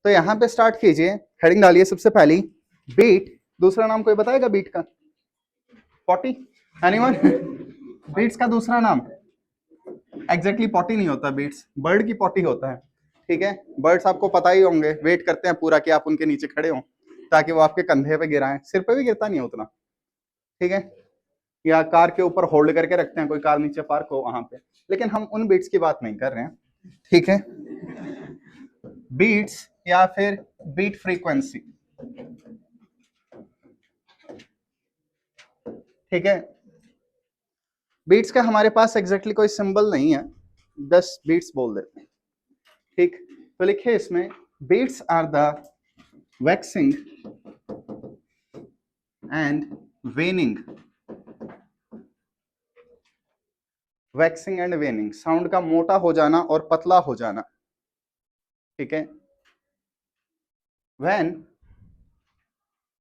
तो यहाँ पे स्टार्ट कीजिए, हेडिंग डालिए सबसे पहली बीट, दूसरा नाम कोई बताएगा बीट का? Potty, anyone? बीट्स का दूसरा नाम एग्जैक्टली पॉटी नहीं होता, बीट्स बर्ड की पॉटी होता है, ठीक है? बर्ड्स आपको पता ही होंगे, वेट करते हैं पूरा कि आप उनके नीचे खड़े हो ताकि वो आपके कंधे पे गिराएं, सिर पे भी गिरता नहीं है उतना, ठीक है? या कार के ऊपर होल्ड करके रखते हैं, कोई कार नीचे पार्क हो वहां पे, लेकिन हम उन बीट्स की बात नहीं कर रहे हैं, ठीक है? बीट्स या फिर बीट फ्रीक्वेंसी, ठीक है? बीट्स का हमारे पास एग्जैक्टली कोई सिंबल नहीं है, बस बीट्स बोल देते हैं, ठीक? तो लिखिए इसमें beats are the waxing and waning, waxing and waning, sound का मोटा हो जाना और पतला हो जाना, ठीक है? When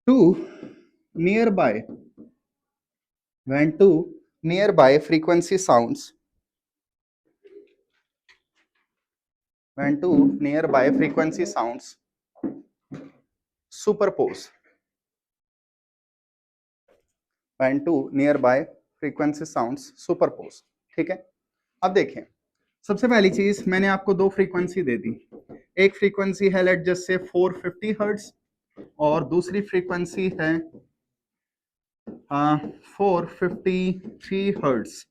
two nearby when two nearby frequency sounds, when two nearby frequency sounds superpose, when two nearby frequency sounds superpose, ठीक है? अब देखें, सबसे पहली चीज मैंने आपको दो फ्रीक्वेंसी दे दी, एक फ्रीक्वेंसी है लेट जस्ट से 450 हर्ट्ज और दूसरी फ्रीक्वेंसी है 453 हर्ट्ज,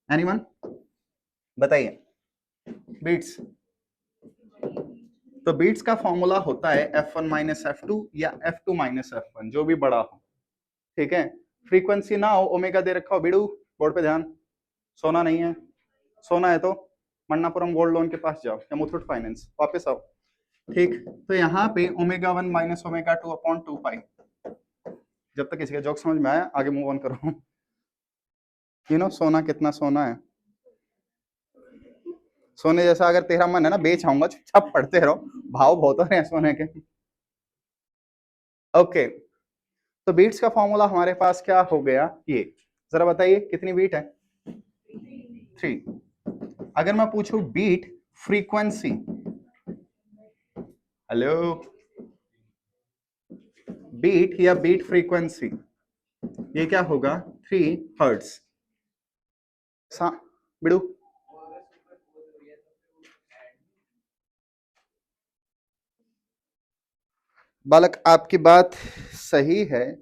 एनीवन बताइए बीट्स? तो बीट्स का फॉर्मूला होता है F1 माइनस F2 या F2 माइनस F1, जो भी बड़ा हो, ठीक है? फ्रीक्वेंसी ना हो, ओमेगा दे रखा हो, बिड़ू बोर्ड पे ध्यान, सोना नहीं है, सोना है तो मन्नापुरम गोल्ड लोन के पास जाओ या मुथूट फाइनेंस, वापस आओ, ठीक? तो यहाँ पे ओमेगा 1 माइनस ओमेगा 2 अपॉन 2 पाई, जब तक किसी का जोक समझ में आया आगे मूव ऑन करो। सोना कितना सोना है, सोने जैसा अगर तेरा मन है ना बेच आऊंगा, चुपचाप पढ़ते रहो, भाव बहुत हो रहे हैं सोने के, ओके? तो बीट्स का फॉर्मूला हमारे पास क्या हो गया, ये जरा बताइए कितनी बीट है? 3। अगर मैं पूछूं बीट फ्रीक्वेंसी, हेलो, बीट या बीट फ्रीक्वेंसी, ये क्या होगा? 3 हर्ट्ज। बिड़ू बालक, आपकी बात सही है,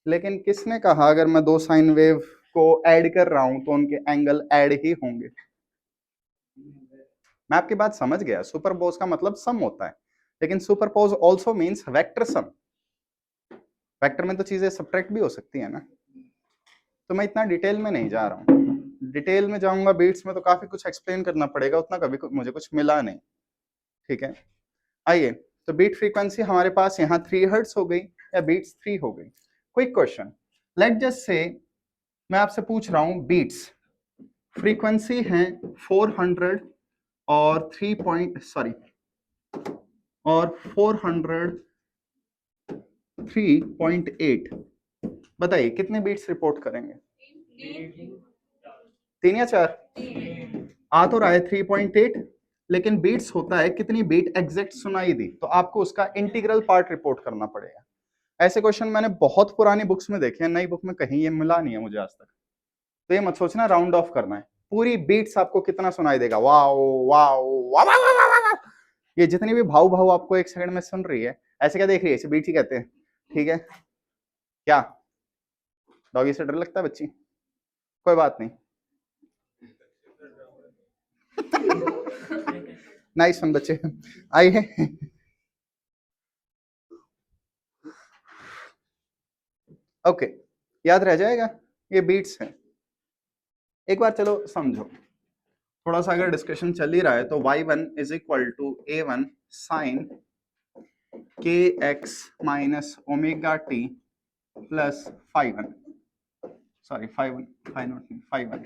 लेकिन किसने कहा अगर मैं दो साइन वेव को ऐड कर रहा हूं तो उनके एंगल ऐड ही होंगे? मैं आपकी बात समझ गया, सुपरपोज का मतलब सम होता है, लेकिन superpose also means vector sum, vector में तो चीजें सब्ट्रैक्ट भी हो सकती है ना। तो मैं इतना डिटेल में नहीं जा रहा हूँ, डिटेल में जाऊंगा बीट्स में तो काफी कुछ एक्सप्लेन करना पड़ेगा, उतना कभी मुझे कुछ मिला नहीं, ठीक है? आइए, तो बीट फ्रीक्वेंसी हमारे पास यहाँ 3 हर्ट्ज हो गई या बीट्स 3 हो गई। क्विक क्वेश्चन, लेट जस्ट से मैं आपसे पूछ रहा हूँ बीट्स फ्रीक्वेंसी है 400 और 3 पॉइंट सॉरी और 403.8, बताइए कितने बीट्स रिपोर्ट करेंगे? 3 या 4? आ तो रहा है 3.8, लेकिन बीट्स होता है कितनी बीट एग्जैक्ट सुनाई दी, तो आपको उसका इंटीग्रल पार्ट रिपोर्ट करना पड़ेगा। ऐसे क्वेश्चन मैंने बहुत पुरानी बुक्स में देखे हैं, नई बुक में कहीं ये मिला नहीं है मुझे आज तक, तो ये मत सोचना राउंड ऑफ करना है, पूरी बीट्स आपको कितना सुनाई देगा, wow wow wow wow wow wow, ये जितनी भी भाव भाव आपको एक सेकंड में सुन रही है, ऐसे क्या देख रही है, इसे बीट्स ही कहते हैं, ठीक है? क्या डॉगी से डर लगता है बच्ची? कोई बात नहीं, नाइस वन बच्चे, आइए। ओके, याद रह जाएगा, ये बीट्स हैं। एक बार चलो समझो, थोड़ा सा अगर डिस्कशन चल ही रहा है तो y1 is equal to a1 sine kx minus omega t plus five one, sorry five not five one,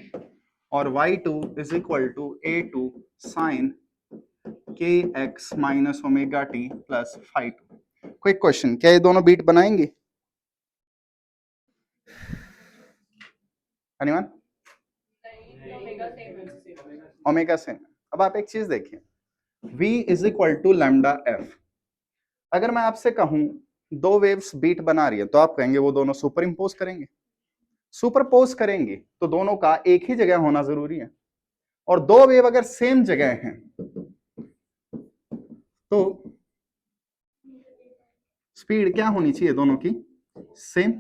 और y2 is equal to a2 sine kx minus omega t plus five two. Quick question, क्या ये दोनों beat बनाएंगे? Anyone? Omega same. अब आप एक चीज देखिए, v is equal to lambda f, अगर मैं आपसे कहूं दो वेव्स बीट बना रही है तो आप कहेंगे वो दोनों सुपर इम्पोज करेंगे। सुपरपोज करेंगे तो दोनों का एक ही जगह होना जरूरी है, और दो वेव अगर सेम जगह हैं तो स्पीड क्या होनी चाहिए दोनों की, सेम।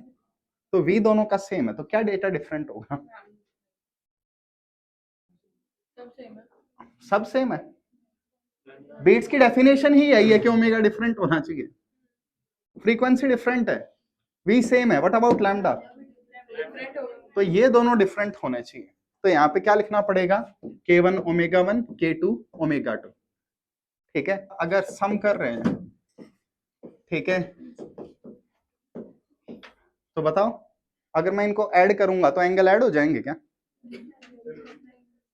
तो v दोनों का सेम है तो क्या डेटा डिफरेंट होगा? सब सेम है। बीट्स की डेफिनेशन ही यही है कि ओमेगा डिफरेंट होना चाहिए, फ्रीक्वेंसी डिफरेंट है, v सेम है, व्हाट अबाउट लैम्डा? तो ये दोनों डिफरेंट होने चाहिए। तो यहाँ पे क्या लिखना पड़ेगा, k1 ओमेगा 1 k2 ओमेगा 2। ठीक है, अगर सम कर रहे हैं, ठीक है, तो बताओ अगर मैं इनको ऐड करूंगा तो एंगल ऐड हो जाएंगे क्या?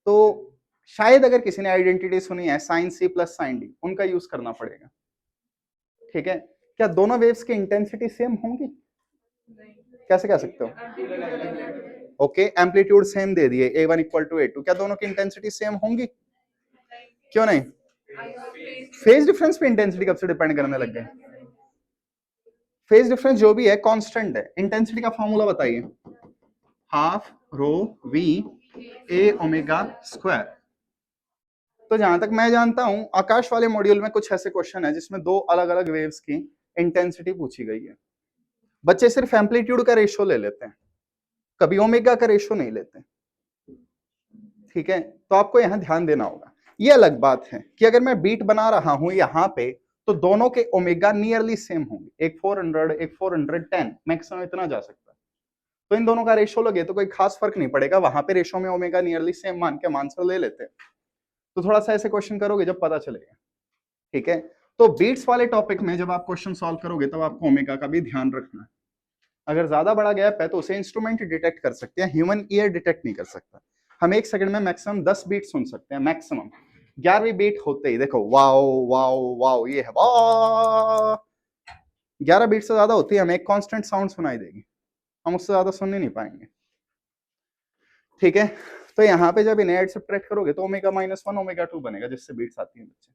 तो शायद अगर किसी ने आइडेंटिटी सुनी है sine C plus sine D, उनका यूज करना पड़ेगा। ठीक है, क्या दोनों वेव्स की इंटेंसिटी सेम होंगी? कैसे कह सकते हो? ओके, एम्पलीट्यूड सेम दे दिए, a1 इक्वल टू a2, क्या दोनों की इंटेंसिटी सेम होंगी? क्यों नहीं? फेज डिफरेंस पे इंटेंसिटी कब से डिपेंड करने लग गए? फेज डिफरेंस जो भी है कांस्टेंट है। इंटेंसिटी का फॉर्मूला बताइए, half rho V A omega square. तो जहां तक मैं जानता हूं आकाश वाले मॉड्यूल में कुछ ऐसे क्वेश्चन है जिसमें दो अलग अलग वेव्स की इंटेंसिटी पूछी गई है। बच्चे सिर्फ एम्पलीट्यूड का रेशियो ले लेते हैं, कभी ओमेगा का रेशियो नहीं लेते। ठीक है, तो आपको यहां ध्यान देना होगा। ये अलग बात है कि अगर मैं बीट बना रहा हूं यहां पे तो दोनों के ओमेगा नियरली सेम होंगे, एक 400 एक 410 मैक्सिमम इतना जा सकता है। तो इन दोनों का रेशियो लगे तो कोई खास फर्क नहीं पड़ेगा, वहां पे रेशियो में ओमेगा नियरली सेम मान के आंसर ले लेते हैं। तो थोड़ा सा ऐसे क्वेश्चन करोगे जब पता चलेगा। ठीक है, तो बीट्स वाले टॉपिक में जब आप क्वेश्चन सॉल्व करोगे तब आपको ओमेगा का भी ध्यान रखना है। अगर ज्यादा बड़ा गैप है तो उसे इंस्ट्रूमेंट डिटेक्ट कर सकते हैं, ह्यूमन ईयर डिटेक्ट नहीं कर सकता। हम एक सेकंड में मैक्सिमम 10 बीट सुन सकते हैं, मैक्सिमम 11वीं बीट होते ही देखो वाओ वाओ वाओ, ये है 11 बीट से ज्यादा होती है, हमें एक कांस्टेंट साउंड सुनाई देगी, हम उससे ज्यादा सुन ही नहीं पाएंगे। ठीक है, तो यहाँ पे जब इन्हें सब्ट्रैक्ट करोगे तो ओमेगा -1 ओमेगा 2 बनेगा जिससे बीट्स आती है बच्चे।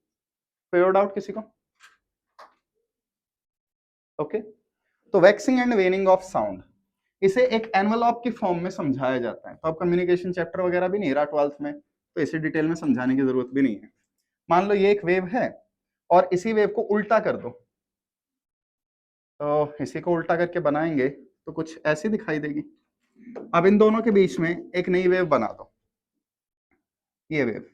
कोई और डाउट किसी को? ओके, तो वैक्सिंग एंड वेनिंग ऑफ साउंड, इसे एक एनवलप की फॉर्म में समझाया जाता है। तो अब कम्युनिकेशन चैप्टर वगैरह भी नहीं रहा 12th में, तो इसे डिटेल में समझाने की जरूरत भी नहीं है। मान लो ये एक वेव है और इसी वेव को उल्टा कर दो, तो इसी को उल्टा करके बनाएंगे तो कुछ ऐसी दिखाई देगी। अब इन दोनों के बीच में एक नई वेव बना दो, ये वेव।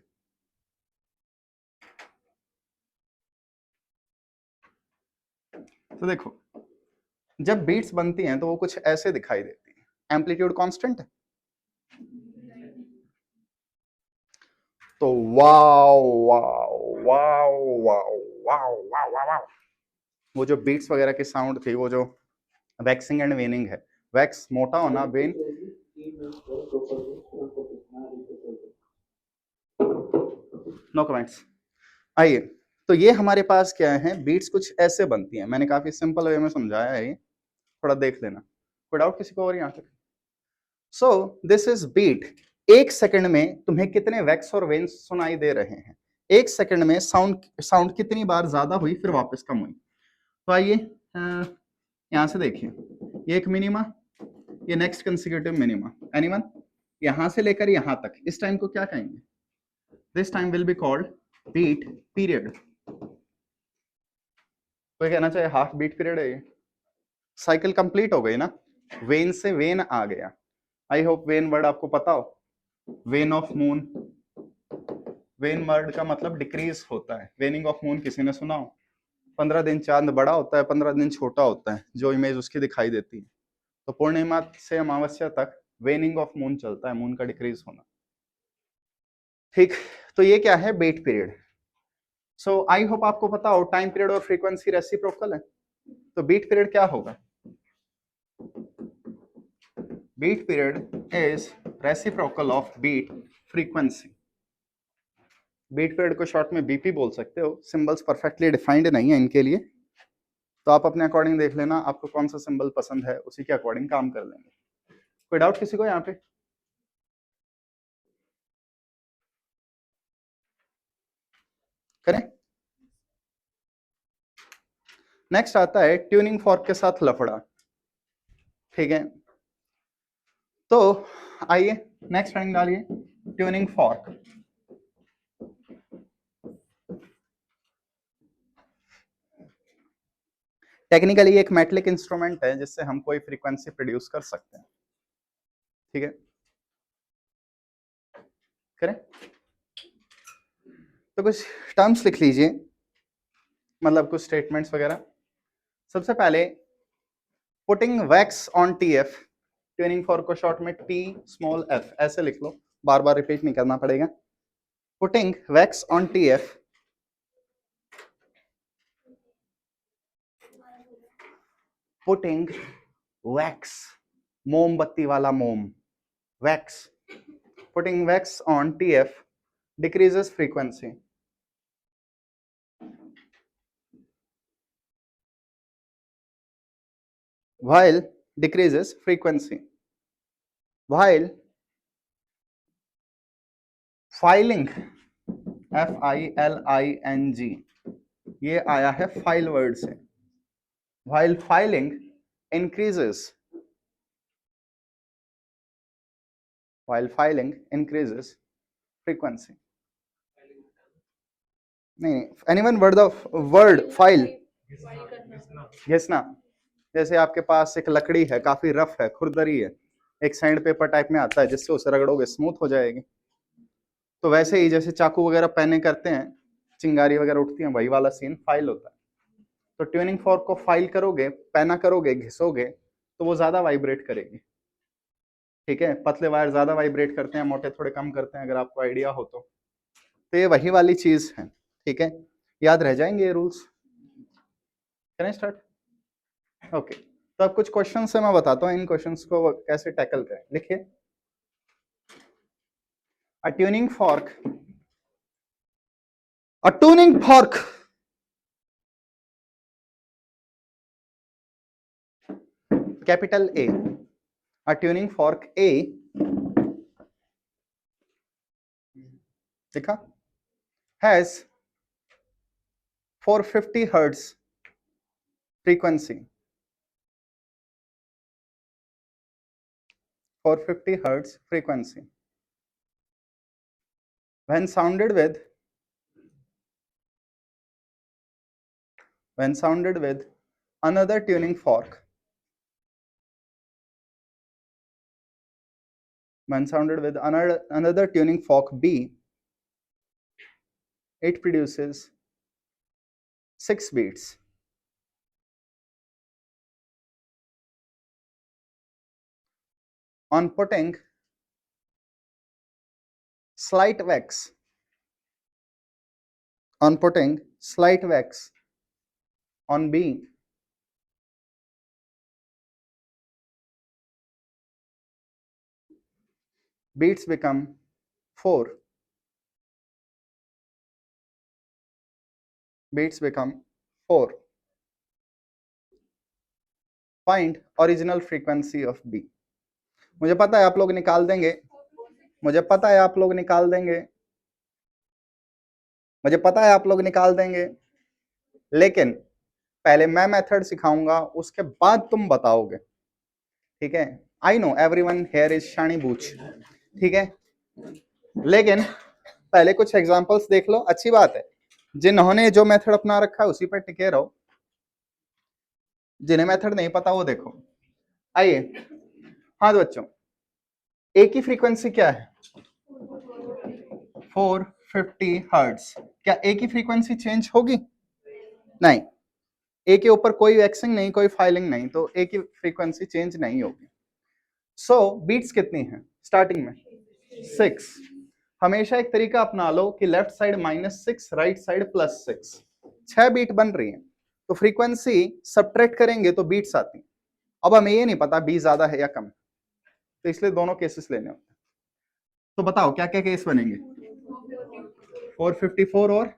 तो देखो जब बीट्स बनती हैं तो वो कुछ ऐसे दिखाई देती है, एम्पलीट्यूड कांस्टेंट है। तो wow wow wow wow wow wow wow, वो जो बीट्स वगैरह की साउंड थी, वो जो वैक्सिंग एंड वेनिंग है, वैक्स मोटा होना, वेन नो कमेंट्स। आइए, तो ये हमारे पास क्या है, बीट्स कुछ ऐसे बनती हैं। मैंने काफी सिंपल वे में समझाया है, ये थोड़ा देख लेना। कोई डाउट किसी को और यहाँ तक? So this is beat. एक सेकंड में तुम्हें कितने वैक्स और वेन्स सुनाई दे रहे हैं, एक सेकंड में साउंड साउंड कितनी बार ज्यादा हुई फिर वापस कम हुई। तो आइए यहां से देखिए, ये एक मिनिमा, ये नेक्स्ट कंसेक्यूटिव मिनिमा, एनीवन? यहां से लेकर यहां तक इस टाइम को क्या कहेंगे? This time will be called beat period. कोई कहना चाहे हाफ बीट पीरियड है ये। साइकिल कंप्लीट हो गई ना, वेन से वेन आ गया। आई होप वेन वर्ड आपको पता हो, when of moon, when word का मतलब डिक्रीज होता है। वेनिंग ऑफ मून किसी ने सुना हो? 15 दिन चांद बड़ा होता है, 15 दिन छोटा होता है, जो इमेज उसकी दिखाई देती है। तो पूर्णिमा से अमावस्या तक वेनिंग ऑफ मून चलता है, मून का डिक्रीज होना। ठीक, तो ये क्या है, beat period. So I hope आपको पता हो टाइम पीरियड और फ्रीक्वेंसी रेसिप्रोकल है। तो बीट पीरियड क्या होगा? Beat period is reciprocal of beat frequency. Beat period को शॉर्ट में बीपी बोल सकते हो। सिंबल्स परफेक्टली डिफाइंड नहीं है इनके लिए, तो आप अपने अकॉर्डिंग देख लेना आपको कौन सा सिंबल पसंद है, उसी के अकॉर्डिंग काम कर लेंगे। कोई डाउट किसी को यहाँ पे? करें? नेक्स्ट आता है ट्यूनिंग फॉर्क के साथ लफड़ा, ठीक है। तो आइए नेक्स्ट हेडिंग डालिए, ट्यूनिंग फॉर्क। टेक्निकली एक मेटलिक इंस्ट्रूमेंट है जिससे हम कोई फ्रीक्वेंसी प्रोड्यूस कर सकते हैं, ठीक है, करें। तो कुछ टर्म्स लिख लीजिए, मतलब कुछ स्टेटमेंट्स वगैरह। सबसे पहले putting wax on TF, tuning fork को शॉर्ट में टी स्मॉल एफ ऐसे लिख लो, बार बार रिपीट नहीं करना पड़ेगा। Putting wax on TF, putting wax, मोमबत्ती वाला मोम, wax, putting wax on TF decreases frequency, while decreases frequency, while filing, FILING, ये आया है फाइल वर्ड से। while filing increases, while filing increases frequency, नहीं, anyone word of word file, घिसना, जैसे आपके पास एक लकड़ी है, काफी रफ है, खुरदरी है, एक सैंड पेपर टाइप में आता है जिससे उसे रगड़ोगे स्मूथ हो जाएगी। तो वैसे ही जैसे चाकू वगैरह पैने करते हैं, चिंगारी वगैरह उठती है, वही वाला सीन फाइल होता है। तो ट्यूनिंग फॉर्क को फाइल करोगे, पैना करोगे, घिसोगे तो वो ज्यादा वाइब्रेट करेगी, ठीक है। पतले वायर ज्यादा वाइब्रेट करते हैं, मोटे थोड़े कम करते हैं, अगर आपको आइडिया हो तो ये वही वाली चीज है, ठीक है। याद रह जाएंगे ये rules. Can I start? Okay, तो अब कुछ क्वेश्चन से मैं बताता हूँ, इन क्वेश्चंस को कैसे टैकल करें। लिखिए, a tuning fork, a tuning fork capital A, a tuning fork A, देखा, has 450 hertz frequency, 450 hertz frequency. When sounded with another tuning fork, when sounded with another tuning fork B, it produces 6 beats. On putting slight wax, on putting slight wax on B, beats become 4. Beats become 4. Find original frequency of B. मुझे पता है आप लोग निकाल देंगे, मुझे पता है आप लोग निकाल देंगे, मुझे पता है आप लोग निकाल देंगे, लेकिन पहले मैं मेथड सिखाऊंगा, उसके बाद तुम बताओगे, ठीक है। I know everyone here is शानी बूच, ठीक है, लेकिन पहले कुछ एग्जांपल्स देख लो। अच्छी बात है, जिन्होंने जो मेथड अपना रखा है उसी पर टिके रहो, जिन्हें मेथड नहीं पता वो देखो। आइए, हाँ तो बच्चों, ए की फ्रीक्वेंसी क्या है? 450 हर्ट्ज। क्या ए की फ्रीक्वेंसी चेंज होगी? नहीं, ए के ऊपर कोई वैक्सिंग नहीं, कोई फाइलिंग नहीं, तो ए की फ्रीक्वेंसी चेंज नहीं होगी। सो बीट्स कितनी है स्टार्टिंग में? 6। हमेशा एक तरीका अपना लो कि left side -6, right side +6, 6 beat बन रही है, तो फ्रीक्वेंसी सब्ट्रैक्ट करेंगे तो बीट्स आती हैं। अब हमें ये नहीं पता बी ज्यादा है या कम, तो इसलिए दोनों केसेस लेने होते हैं। तो बताओ क्या क्या केस बनेंगे? 454 और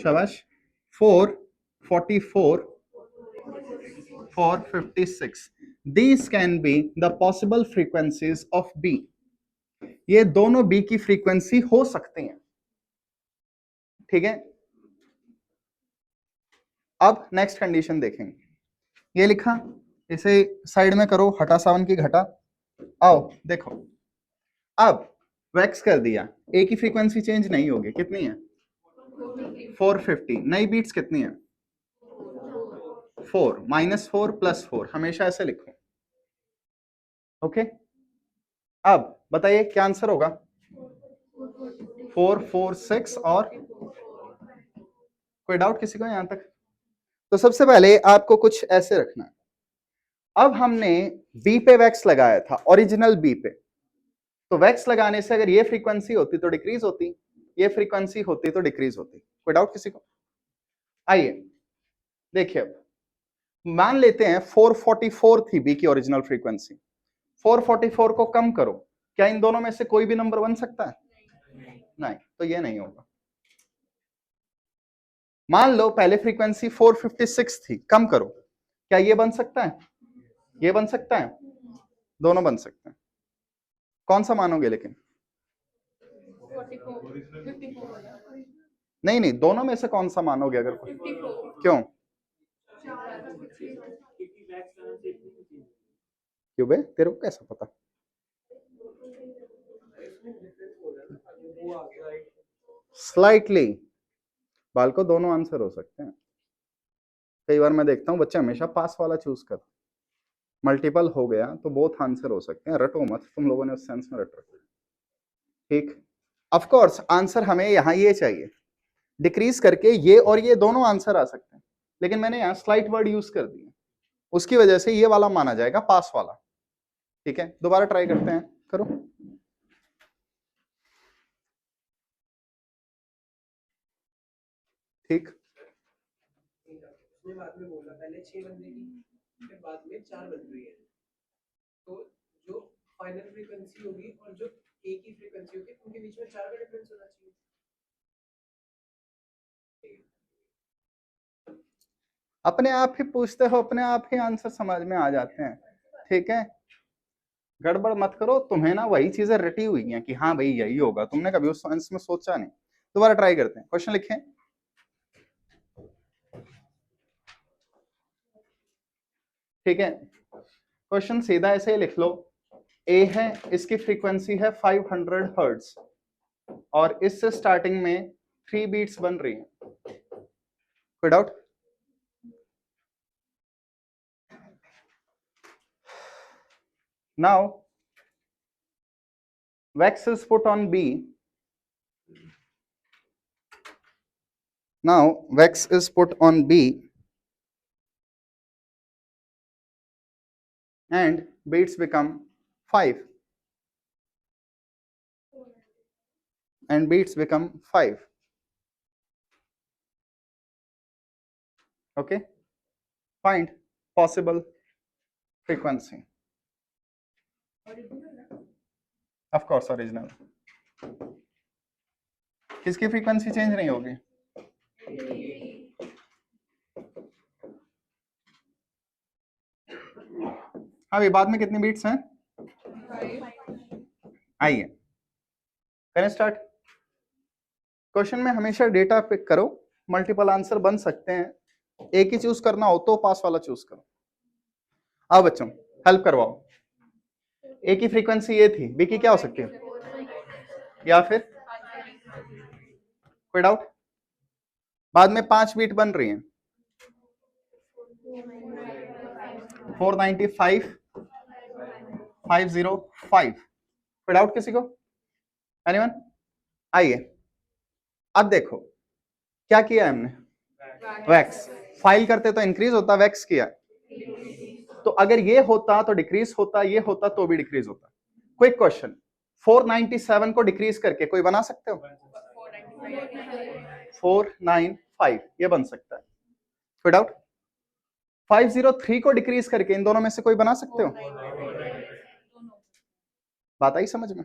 शाबाश, 444, 456. These can be the possible frequencies of B. ये दोनों B की फ्रीक्वेंसी हो सकती हैं, ठीक है। अब नेक्स्ट कंडीशन देखेंगे, ये लिखा, इसे साइड में करो, हटा 7 की घटा, आओ देखो, अब वैक्स कर दिया, ए की फ्रीक्वेंसी चेंज नहीं होगी, कितनी है 450, नई बीट्स कितनी है 4, -4 +4, हमेशा ऐसे लिखो, ओके। अब बताइए क्या आंसर होगा, 4 4 6 और कोई डाउट किसी को यहां तक? तो सबसे पहले आपको कुछ ऐसे रखना है, अब हमने बी पे वैक्स लगाया था, ओरिजिनल बी पे, तो वैक्स लगाने से अगर ये फ्रीक्वेंसी होती तो डिक्रीज होती, ये फ्रीक्वेंसी होती तो डिक्रीज होती, कोई डाउट किसी को? आइए देखिए, अब मान लेते हैं 444 थी बी की ओरिजिनल फ्रीक्वेंसी, 444 को कम करो, क्या इन दोनों में से कोई भी नंबर बन सकता है? नहीं, तो ये नहीं होगा। मान लो पहले फ्रीक्वेंसी 456 थी, कम करो, क्या ये बन सकता है? ये बन सकता है, दोनों बन सकते हैं, कौन सा मानोगे लेकिन? नहीं नहीं, दोनों में से कौन सा मानोगे अगर कोई? क्यों क्यों बे, तेरे को कैसा पता? स्लाइटली, बाल को दोनों आंसर हो सकते हैं। कई बार मैं देखता हूँ बच्चे हमेशा पास वाला चूज करते, मल्टीपल हो गया तो बोथ आंसर हो सकते हैं, रटो मत, तुम लोगों ने उस सेंस में रट रखा है, ठीक। ऑफ कोर्स आंसर हमें यहाँ ये चाहिए, डिक्रीज करके ये और ये दोनों आंसर आ सकते हैं, लेकिन मैंने यहाँ स्लाइट वर्ड यूज कर दिया, उसकी वजह से ये वाला माना जाएगा पास वाला, ठीक है। दोबारा ट्राई करते हैं, करो। ठीक, उसने बाद में बोला पहले 6 बनेगी, फिर बाद में 4 बन रही है, तो जो फाइनल फ्रीक्वेंसी होगी और जो ए की फ्रीक्वेंसी होगी उनके बीच में 4 का डिफरेंस होना चाहिए। अपने आप ही पूछते हो, अपने आप ही आंसर समझ में आ जाते हैं, ठीक है। गड़बड़ मत करो, तुम्हें ना वही चीजें रटी हुई हैं कि हाँ भाई यही होगा, तुमने कभी उस सेंस में सोचा नहीं। दोबारा ट्राई करते हैं, क्वेश्चन लिखें, ठीक है। क्वेश्चन सीधा ऐसे ही लिख लो, ए है, इसकी फ्रीक्वेंसी है 500 हर्ट्ज और इससे स्टार्टिंग में 3 बीट्स बन रही हैं, कोई doubt? Now wax is put on B, now wax is put on B and beats become 5 and beats become 5, okay. Find possible frequency, of course original, किसकी फ्रीक्वेंसी चेंज नहीं होगी? हाँ, बाद में कितनी बीट्स हैं? आइए करें स्टार्ट। क्वेश्चन में हमेशा डेटा पिक करो, मल्टीपल आंसर बन सकते हैं, एक ही चूज करना हो तो पास वाला चूज करो। आओ बच्चों हेल्प करवाओ, ए की फ्रीक्वेंसी ये थी, बी की क्या हो सकती है, या फिर कोई डाउट? बाद में 5 बीट बन रही हैं, 495 505, कोई डाउट किसी को? एनीवन? आइए अब देखो क्या किया हमने, वैक्स, फाइल करते तो इंक्रीज होता, वैक्स किया, तो अगर ये होता तो डिक्रीज होता, ये होता तो भी डिक्रीज होता। क्विक क्वेश्चन, 497 को डिक्रीज करके कोई बना सकते हो? 495, ये बन सकता है, कोई डाउट? 503 को डिक्रीज करके इन दोनों में से कोई बना सकते हो? बात आई समझ में?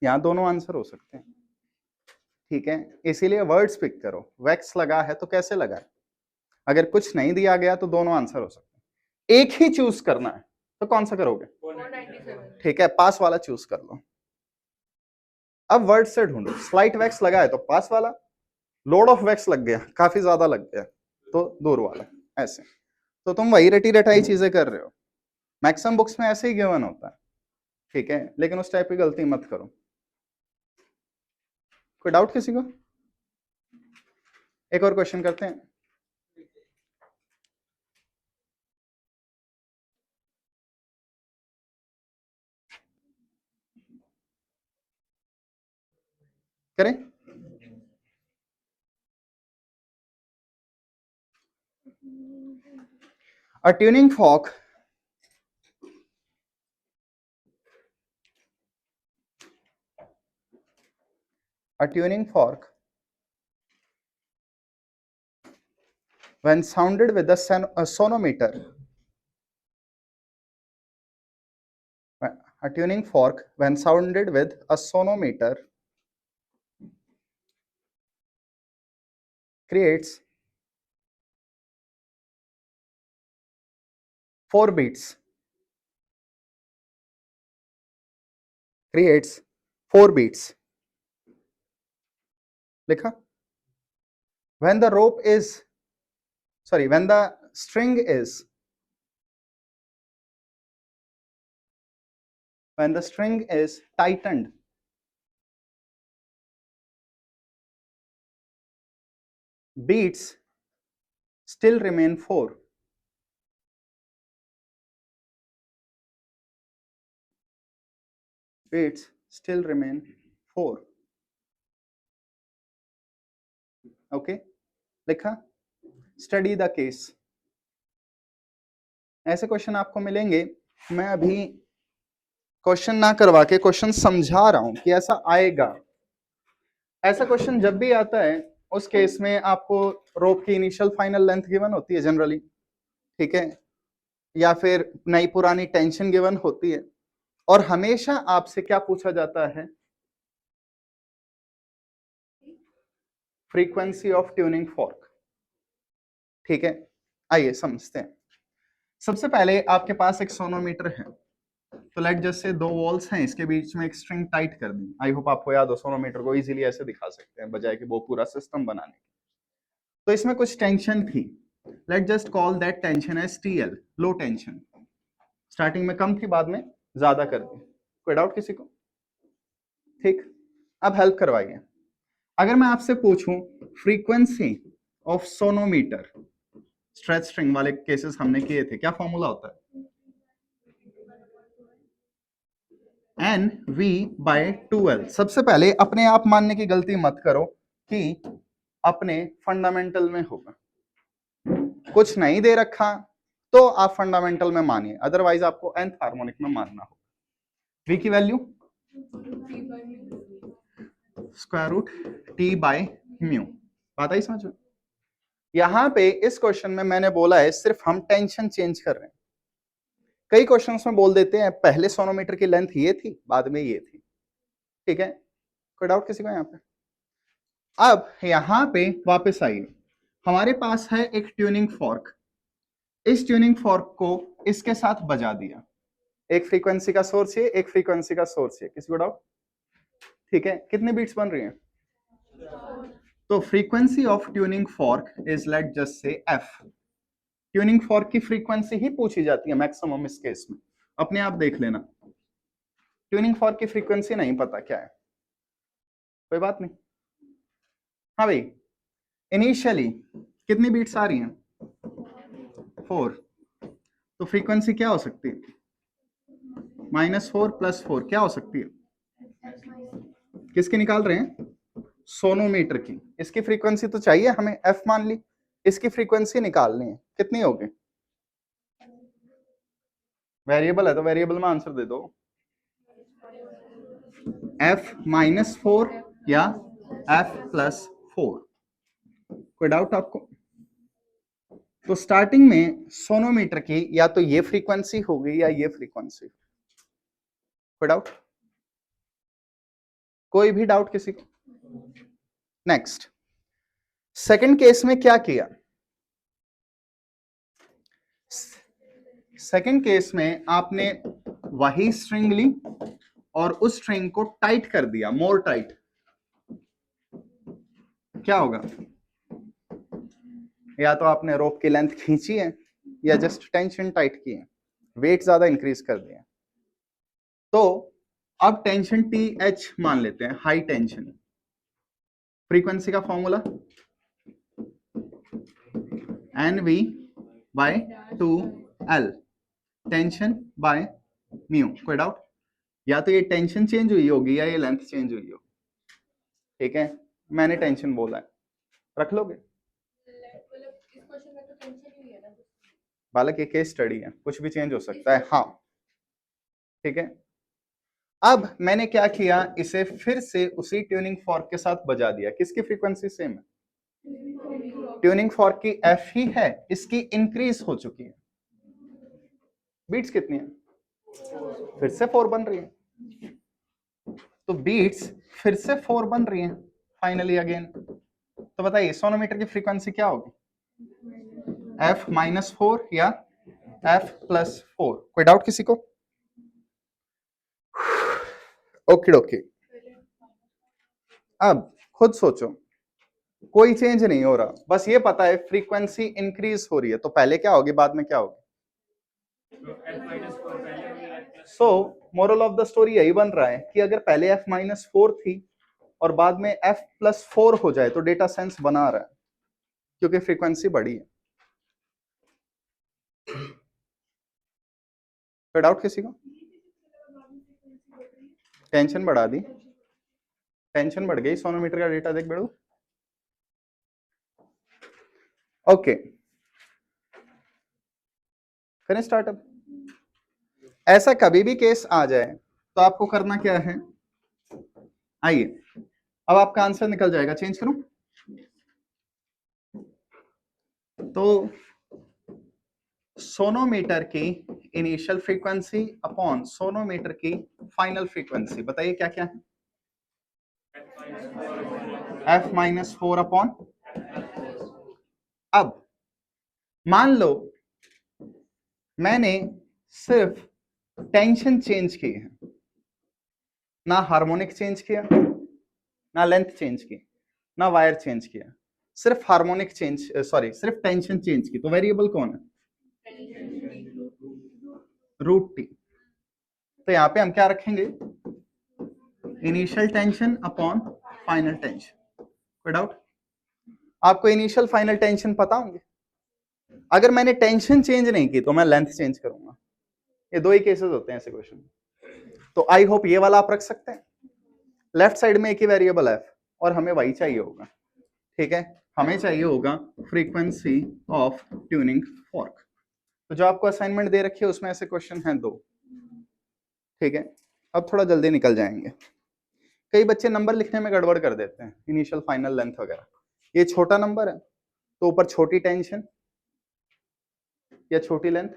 यहाँ दोनों आंसर हो सकते हैं, ठीक है। इसीलिए वर्ड्स पिक करो, वैक्स लगा है तो कैसे लगा है, अगर कुछ नहीं दिया गया तो दोनों आंसर हो सकते हैं, एक ही चूज करना है तो कौन सा करोगे? 497, ठीक है, पास वाला चूज कर लो। अब वर्ड से ढूंढो, स्लाइट वैक्स लगा है तो पास वाला, लोड ऑफ वैक्स लग गया, काफी ज्यादा लग गया, तो दूर वाला, ऐसे। तो तुम वही रटी रटाई चीजें कर रहे हो, मैक्सिमम बुक्स में ऐसे ही गिवन होता है, ठीक है, लेकिन उस टाइप की गलती मत करो। कोई डाउट किसी को? एक और क्वेश्चन करते हैं। करें? A tuning fork when sounded with a sonometer, a tuning fork when sounded with a sonometer creates 4 beats, creates 4 beats. लिखा? When the rope is, sorry, when the string is, when the string is tightened, beats still remain 4. Beats still remain 4. Okay, लिखा? Study the case. ऐसे question आपको मिलेंगे, मैं अभी question ना करवा के क्वेश्चन समझा रहा हूं कि ऐसा आएगा। ऐसा क्वेश्चन जब भी आता है उस केस में आपको रोप की इनिशियल फाइनल लेंथ गिवन होती है जनरली, ठीक है, या फिर नई पुरानी टेंशन गिवन होती है, और हमेशा आपसे क्या पूछा जाता है? फ्रीक्वेंसी ऑफ ट्यूनिंग फॉर्क, ठीक है। आइए समझते हैं। सबसे पहले आपके पास एक सोनोमीटर है, तो लेट जस्ट से 2 वॉल्स हैं, इसके बीच में एक स्ट्रिंग टाइट कर दी। आई होप आपको याद हो, सोनोमीटर को इजीली ऐसे दिखा सकते हैं बजाय कि वो पूरा सिस्टम बनाने के। तो इसमें कुछ टेंशन थी, let just call that tension as TL, low tension. Starting में कम थी, बाद में ज्यादा कर दी। कोई डाउट किसी को? ठीक, अब हेल्प करवाइए। अगर मैं आपसे पूछूं frequency of sonometer, stretch string वाले केसेस हमने किए थे, क्या फॉर्मूला होता है? NV/2L। सबसे पहले अपने आप मानने की गलती मत करो कि अपने फंडामेंटल में होगा, कुछ नहीं दे रखा तो आप फंडामेंटल में मानिए, अदरवाइज आपको nth हार्मोनिक में मानना होगा। V की value square root T by mu. बात आई समझ में? यहां पे इस क्वेश्चन में मैंने बोला है सिर्फ हम टेंशन चेंज कर रहे हैं। कई क्वेश्चंस में बोल देते हैं पहले सोनोमीटर की लेंथ ये थी, बाद में ये थी, ठीक है। कोई डाउट किसी को यहाँ पे? अब यहां पे वापस आइए, हमारे पास है एक ट्यूनिंग फॉर्क। इस ट्यूनिंग फॉर्क को इसके साथ बजा दिया, एक फ्रीक्वेंसी का सोर्स है, एक फ्रीक्वेंसी का सोर्स है, किसी को डाउट? ठीक है, कितने बीट्स बन रही हैं? तो frequency of tuning fork is late just से एफ। ट्यूनिंग फॉर्क की फ्रीक्वेंसी ही पूछी जाती है मैक्सिमम इस केस में, अपने आप देख लेना। ट्यूनिंग फॉर्क की फ्रीक्वेंसी नहीं पता क्या है, कोई बात नहीं। हाँ भाई, इनिशियली कितनी बीट्स आ रही हैं? 4। तो फ्रीक्वेंसी क्या हो सकती है? -4 + 4 क्या हो सकती है? किसकी निकाल रहे हैं? सोनोमीटर की। इसकी फ्रीक्वेंसी तो चाहिए हमें, एफ मान ली, इसकी फ्रीक्वेंसी निकालनी है, कितनी होगी? वेरिएबल है तो वेरिएबल में आंसर दे दो, f-4 या f+4। कोई डाउट आपको? तो स्टार्टिंग में सोनोमीटर की या तो ये फ्रीक्वेंसी होगी या ये फ्रीक्वेंसी। कोई डाउट? कोई भी डाउट किसी को? नेक्स्ट, सेकंड केस में क्या किया? सेकंड केस में आपने वही स्ट्रिंग ली और उस स्ट्रिंग को टाइट कर दिया, मोर टाइट। क्या होगा? या तो आपने रोप की लेंथ खींची है या जस्ट टेंशन टाइट की है, वेट ज्यादा इंक्रीज कर दिया। तो अब टेंशन टी एच मान लेते हैं, हाई टेंशन। फ्रीक्वेंसी का formula n v by 2L, tension by mu. कोई डाउट? या तो ये टेंशन चेंज हुई होगी या ये लेंथ चेंज हुई होगी। ठीक है, मैंने टेंशन बोला है, रख लोगे? बालक ये केस स्टडी है, कुछ भी चेंज हो सकता है। हाँ ठीक है, अब मैंने क्या किया, इसे फिर से उसी ट्यूनिंग फॉर्क के साथ बजा दिया। किसकी फ्रीक्वेंसी सेम है? ट्यूनिंग फॉर्क की एफ ही है, इसकी इंक्रीज हो चुकी है। बीट्स कितनी है? फिर से 4 बन रही है, तो बीट्स फिर से 4 बन रही है फाइनली अगेन। तो बताइए सोनोमीटर की फ्रीक्वेंसी क्या होगी? f -4 या f+4? कोई डाउट किसी को? ओके ओके, अब खुद सोचो, कोई चेंज नहीं हो रहा, बस ये पता है फ्रीक्वेंसी इंक्रीज हो रही है, तो पहले क्या होगी बाद में क्या होगी? सो मोरल ऑफ द स्टोरी यही बन रहा है कि अगर पहले f-4 थी और बाद में f+4 हो जाए तो डेटा सेंस बना रहा है, क्योंकि फ्रीक्वेंसी बढ़ी है। कोई डाउट किसी को? टेंशन बढ़ा दी, टेंशन बढ़ गई, सोनोमीटर का डेटा देख बेड़ू। ओके करें स्टार्ट। अब ऐसा कभी भी केस आ जाए तो आपको करना क्या है, आइए अब आपका आंसर निकल जाएगा। चेंज करूं तो सोनोमीटर की इनिशियल फ्रीक्वेंसी अपॉन सोनोमीटर की फाइनल फ्रीक्वेंसी, बताइए क्या क्या है? f-4 अपॉन, अब मान लो मैंने सिर्फ टेंशन चेंज की है, ना हार्मोनिक चेंज किया, ना लेंथ चेंज की, ना वायर चेंज किया, सिर्फ हार्मोनिक चेंज, सॉरी सिर्फ टेंशन चेंज की। तो वेरिएबल कौन है? √T। तो यहां पे हम क्या रखेंगे? Initial tension upon final tension. कोई डाउट? आपको इनिशियल फाइनल टेंशन पता होंगे। अगर मैंने टेंशन चेंज नहीं की तो मैं लेंथ चेंज करूंगा। ये दो ही केसेस होते हैं ऐसे क्वेश्चन में। तो आई होप ये वाला आप रख सकते हैं। लेफ्ट साइड में एक ही वेरिएबल है और हमें वही चाहिए होगा। ठीक है, हमें चाहिए होगा फ्रीक्वेंसी ऑफ ट्यूनिंग फॉर्क। तो जो आपको असाइनमेंट दे रखी है उसमें ऐसे क्वेश्चन हैं 2। ठीक है, अब थोड़ा जल्दी निकल जाएंगे। कई बच्चे नंबर लिखने में गड़बड़ कर देते हैं, इनिशियल फाइनल लेंथ वगैरह। ये छोटा नंबर है तो ऊपर छोटी टेंशन या छोटी लेंथ,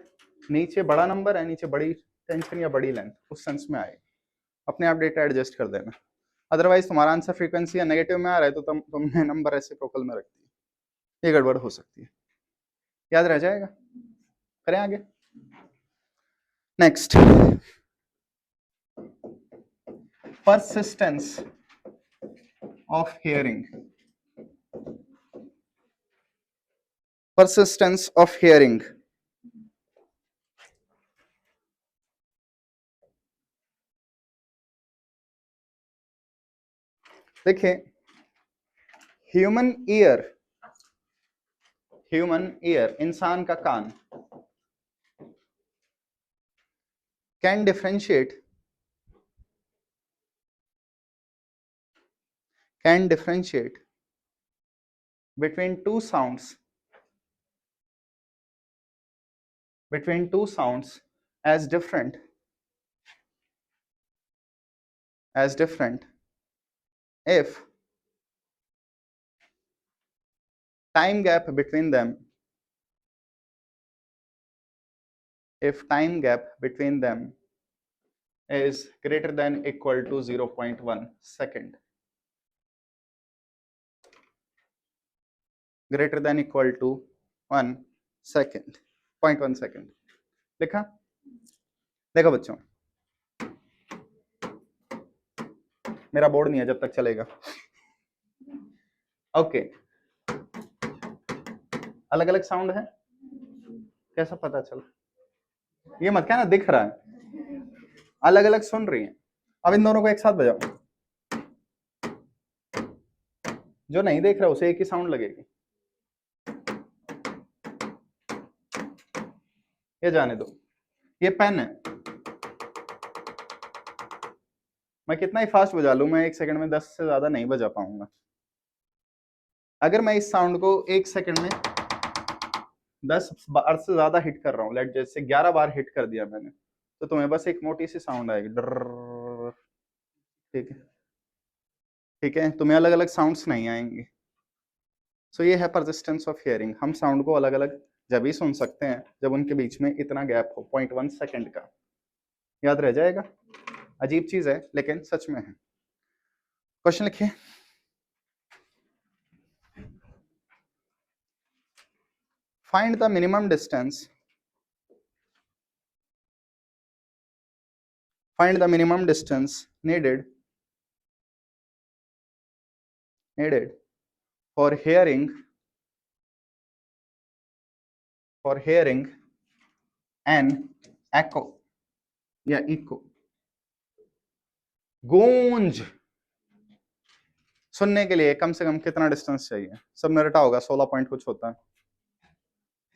नीचे बड़ा नंबर है नीचे बड़ी टेंशन या बड़ी लेंथ, उस सेंस में आए। अपने आप डेटा एडजस्ट कर देना, अदरवाइज तुम्हारा आंसर फ्रीक्वेंसी या नेगेटिव में आ रहा है तो तुमने नंबर रेसिप्रोकल में रख दिया, ये गड़बड़ हो सकती है। याद रह जाएगा। करें आगे। Next, persistence of hearing, persistence of hearing। देखिए ह्यूमन ईयर, इंसान का कान can differentiate between two sounds as different if time gap between them is greater than equal to 0.1 second, greater than equal to 1 second, 0.1 second। लिखा? देखो बच्चों, मेरा board नहीं है जब तक चलेगा। ओके अलग अलग साउंड है, कैसा पता चला? ये मत कहना दिख रहा है, अलग अलग सुन रही है। अब इन दोनों को एक साथ बजाओ, जो नहीं देख रहा उसे एक ही साउंड लगेगी। ये जाने दो, ये पेन है, मैं कितना ही फास्ट बजा लूं, मैं 1 सेकंड में 10 से ज्यादा नहीं बजा पाऊंगा। अगर मैं इस साउंड को 1 सेकंड में 10 बार से ज्यादा हिट कर रहा हूँ, लेट जैसे 11 बार हिट कर दिया मैंने, तो तुम्हें बस एक मोटी सी साउंड आएगी, डर। ठीक है, ठीक है, तुम्हें अलग अलग साउंड्स नहीं आएंगे। सो ये है परसिस्टेंस ऑफ हियरिंग। हम साउंड को अलग अलग जब ही सुन सकते हैं जब उनके बीच में इतना गैप हो, 0.1 सेकंड का। याद रह जाएगा, अजीब चीज है लेकिन सच में है। क्वेश्चन लिखिए। Find the minimum distance, find the minimum distance needed for hearing an echo या echo, गूंज सुनने के लिए कम से कम कितना डिस्टेंस चाहिए? सबने रटा होगा, 16 पॉइंट कुछ होता है,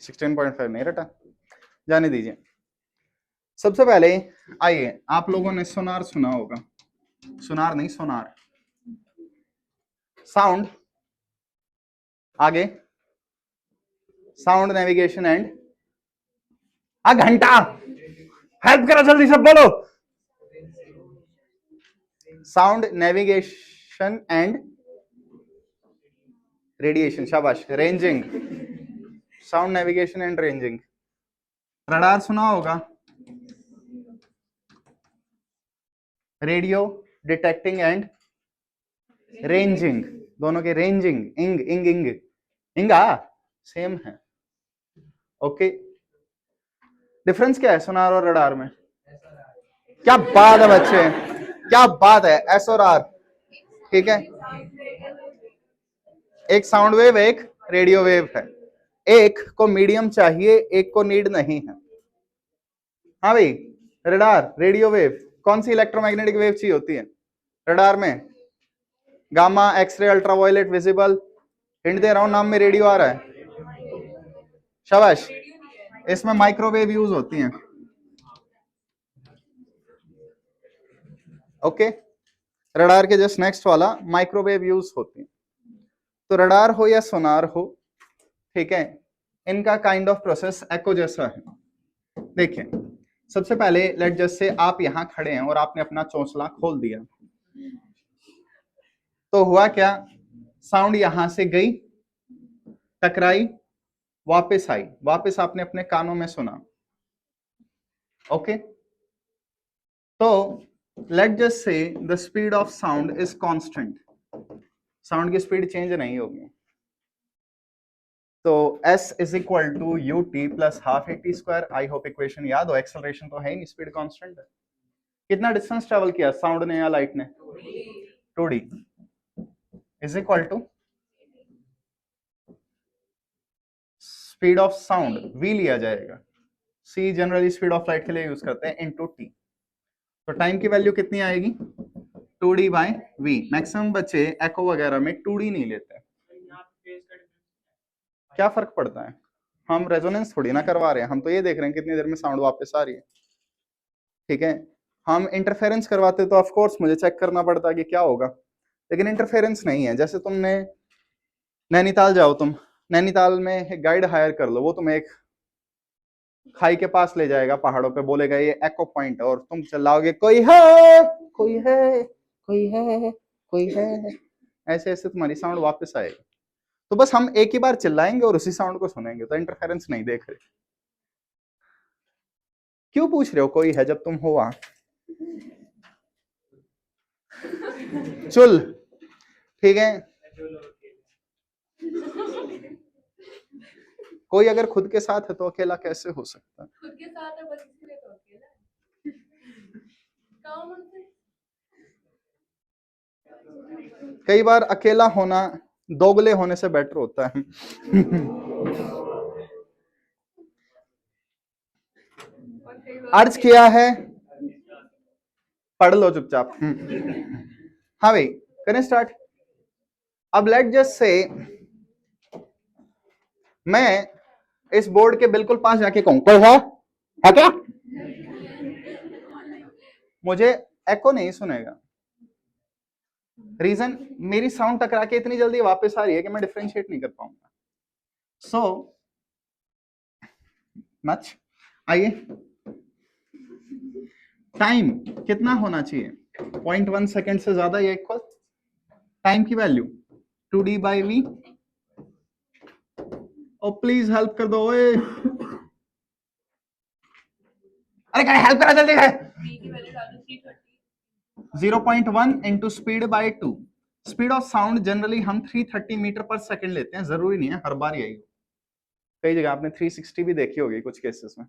16.5 नहीं रटा, जाने दीजिए। सबसे पहले आइए, आप लोगों ने सोनार सुना होगा, सुनार नहीं सोनार, साउंड, आगे साउंड नेविगेशन एंड घंटा, हेल्प करो जल्दी से बोलो, साउंड नेविगेशन एंड रेडिएशन, शाबाश, ranging, sound navigation and ranging. Radar सुना होगा, रेडियो डिटेक्टिंग एंड रेंजिंग, दोनों के रेंजिंग, इंग इंग इंग इंगा सेम है। ओके, डिफरेंस क्या है सोनार और रडार में? क्या बात है बच्चे, क्या बात है, एस और आर, ठीक है, एक साउंड वेव एक रेडियो वेव है, एक को मीडियम चाहिए एक को नीड नहीं है। हाँ भाई, रडार रेडियो वेव, कौन सी इलेक्ट्रोमैग्नेटिक वेव चाहिए होती है रडार में? Gamma, x ray, ultraviolet, visible, hint दे रहा हूं, नाम में रेडियो आ रहा है, शाबाश, इसमें माइक्रोवेव यूज होती हैं। ओके, रडार के जस्ट नेक्स्ट वाला माइक्रोवेव यूज होती है। तो रडार हो या सोनार हो, ठीक है, इनका काइंड ऑफ प्रोसेस एको जैसा है। देखिए, सबसे पहले लेट जस्ट से आप यहां खड़े हैं और आपने अपना चौंसला खोल दिया, तो हुआ क्या, साउंड यहां से गई, टकराई, वापस आई, वापस आपने अपने कानों में सुना। ओके, तो let just say the speed of sound is constant, sound की स्पीड चेंज नहीं होगी, तो s is equal to u t plus half a t square. I hope equation याद हो, एक्सेलरेशन तो है ही नहीं, स्पीड कांस्टेंट है। कितना डिस्टेंस ट्रेवल किया साउंड ने या लाइट ने? 2d is equal to speed of sound v लिया जाएगा, c generally speed of light के लिए यूज करते हैं, इनटू t। तो टाइम की वैल्यू कितनी आएगी? 2d bye v। मैक्सिमम बच्चे एको वगैरह में 2d नहीं लेते, क्या फर्क पड़ता है, हम रेजोनेंस थोड़ी ना करवा रहे हैं, हम तो ये देख रहे हैं कितनी देर में साउंड वापस आ रही है, ठीक है। हम इंटरफेरेंस करवाते तो ऑफ कोर्स मुझे चेक करना पड़ता कि क्या होगा, लेकिन इंटरफेरेंस नहीं है। जैसे तुमने नैनीताल जाओ, तुम नैनीताल में एक गाइड हायर कर लो, वो तुम्हें एक खाई के पास ले जाएगा पहाड़ों पे, बोलेगा ये एको पॉइंट है, और तुम चिल्लाओगे कोई है कोई है कोई है कोई है, ऐसे ऐसे तुम्हारी साउंड वापस आएगी। तो बस हम एक ही बार चिल्लाएंगे और उसी साउंड को सुनेंगे, तो इंटरफेरेंस नहीं देख रहे। क्यों पूछ रहे हो कोई है जब तुम हो वहां? चुल, ठीक है, कोई अगर खुद के साथ है तो अकेला कैसे हो सकता है? खुद के साथ है बस इसलिए तो अकेला काम उनसे। कई बार अकेला होना दोगले होने से बेटर होता है। और कई बार अर्ज किया है, पढ़ लो चुपचाप। हाँ भाई, करें स्टार्ट। अब लेट जस्ट से मैं इस बोर्ड के बिल्कुल पास जाके कहूं कोई है क्या, मुझे एको नहीं सुनेगा। रीजन, मेरी साउंड टकरा के इतनी जल्दी वापस आ रही है कि मैं डिफरेंशिएट नहीं कर पाऊंगा। सो मच, आइए टाइम कितना होना चाहिए, 0.1 सेकेंड से ज्यादा या इक्वल। टाइम की value 2d/v। Oh please help कर दो ओए, अरे क्या हेल्प करा जल्दी है। v की वैल्यू डालो 330 0.1 into speed bye 2। Speed of sound generally हम 330 मीटर पर सेकंड लेते हैं, जरूरी नहीं है हर बार यही हो, कई जगह आपने 360 भी देखी होगी कुछ केसेस में।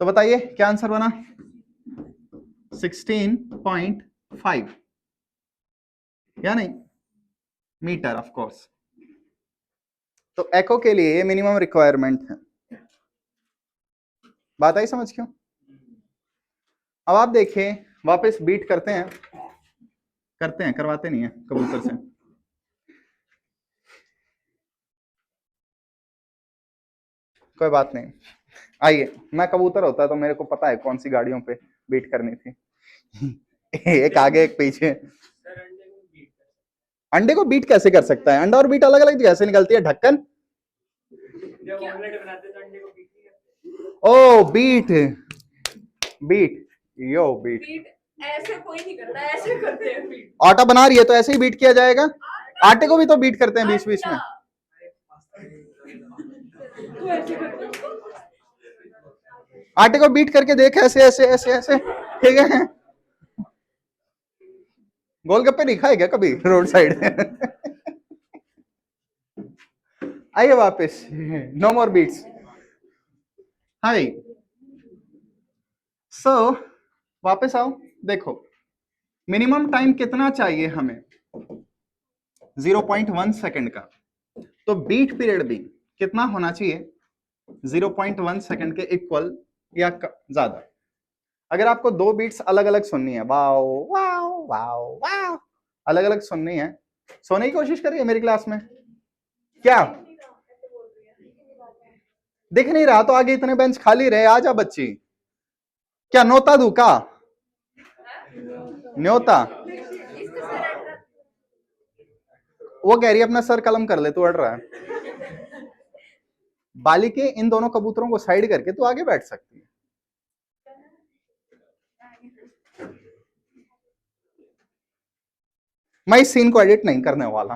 तो बताइए क्या आंसर बना, 16.5 या नहीं मीटर ऑफ कोर्स। तो एको के लिए ये मिनिमम रिक्वायरमेंट है। बात आई समझ क्यों। अब आप देखिए वापस बीट करते हैं, करवाते नहीं है कबूतर से। कोई बात नहीं, आइए, मैं कबूतर होता तो मेरे को पता है कौन सी गाड़ियों पे बीट करनी थी। एक आगे एक पीछे। अंडे को बीट कैसे कर सकता है, अंडा और बीट अलग अलग कैसे निकलती है, ढक्कन। जब ऑमलेट बनाते हैं तो अंडे को बीट नहीं करते। ओ बीट, बीट, यो बीट। बीट ऐसे कोई नहीं करता, ऐसे करते हैं बीट। आटा बना रही है तो ऐसे ही बीट किया जाएगा, आटे को भी तो बीट करते हैं बीच बीच में। तू ऐसे करता है। आटे को बीट करके देख, ऐसे ऐसे ऐसे ऐसे, ठीक है। गोलगप्पे नहीं खाए क्या कभी रोड साइड। आइए वापस, नो मोर बीट्स। हाय, सो वापस आओ, देखो मिनिमम टाइम कितना चाहिए हमें, 0.1 सेकंड का। तो बीट पीरियड भी कितना होना चाहिए, 0.1 सेकंड के इक्वल या ज्यादा। अगर आपको दो बीट्स अलग अलग सुननी है, वाओ वाओ वाओ वाओ, अलग अलग सुननी है, सोने की कोशिश करिए मेरी क्लास में। क्या दिख नहीं रहा, तो आगे इतने बेंच खाली रहे, आ जा बच्ची। क्या नोता दू का, न्योता। वो कह रही है अपना सर कलम कर ले, तू अड़ रहा है। बालिके, इन दोनों कबूतरों को साइड करके तू आगे बैठ सकती है। मैं इस सीन को एडिट नहीं करने वाला,